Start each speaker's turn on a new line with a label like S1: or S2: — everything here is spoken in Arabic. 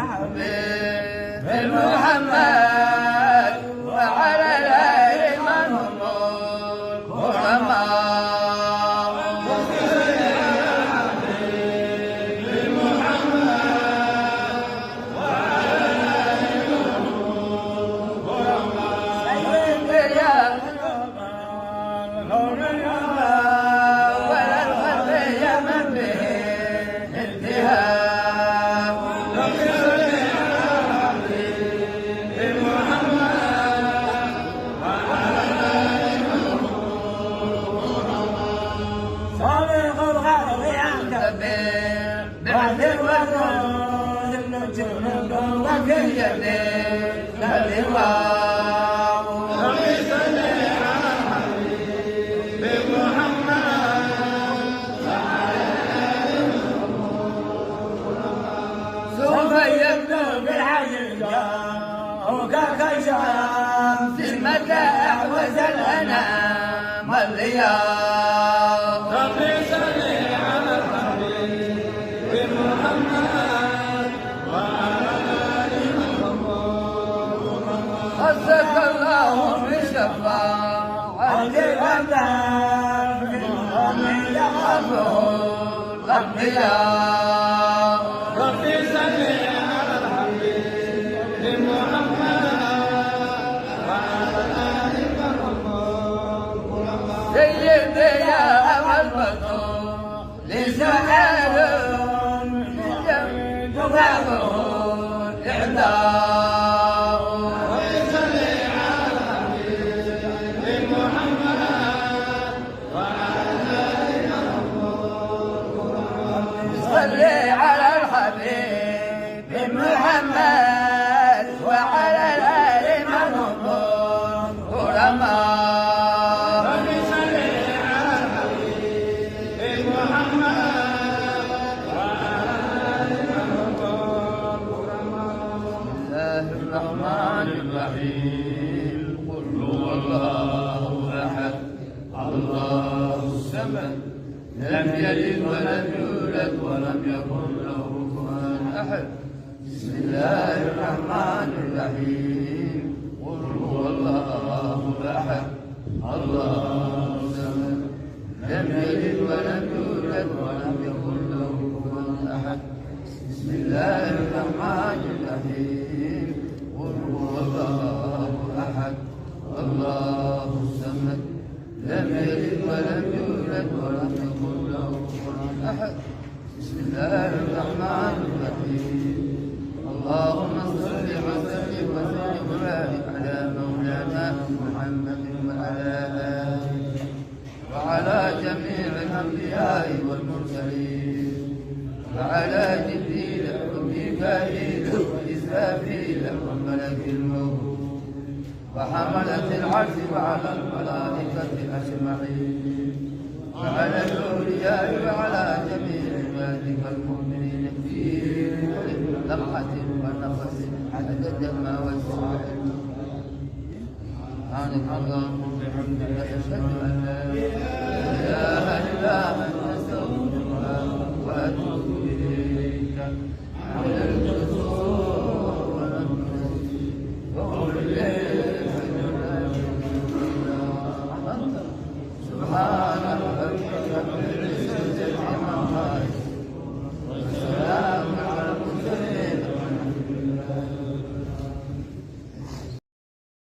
S1: الحبيب محمد وعلى الآل من هم الكرماء. سوف يبدو بالحقيقة وكالشمس متى أحوز الأنام الضياء. ربي صل على الحبيب محمد وعلى آل محمد. خصك الله بالشفاعة والدار ومن يخافه الأنبياء. ربي صل على الحبيب محمد وعلى آل محمد. سيدي يا أبا البطول لسؤال تفاعله الإعداء. ربي صل على الحبيب محمد وعلى آل محمد. صل على الحبيب محمد وعلى الآل من هم الكرماء. ربي صل على الحبيب محمد وعلى آل محمد. بسم الله الرحمن الرحيم. قل هو الله أحد الله الصمد لم يلد ولم يولد ولم يكن له كفوا أحد. بسم الله الرحمن الرحيم. قل هو الله أحد الله الصمد لم يلد ولم يولد ولم يكن له كفوا أحد. بسم الله الرحمن الرحيم. قل هو الله أحد الله الصمد لم يلد ولم يولد ولم يكن له كفوا أحد. بسم الله الرحمن الرحيم. اللهم صل وسلم وبارك على مولانا محمد وعلى آله وعلى جميع الأنبياء والمرسلين وعلى جبريل وميكائيل وإسرافيل وملك الموت وحملة العرش وعلى الملائكة أجمعين وعلى الأولياء وعلى جميع عبادك المؤمنين في كل لمحة ونفس عدد ما وسعت. سبحانك اللهم وبحمدك أشهد أن لا إله إلا أنت أستغفرك وأتوب إليك.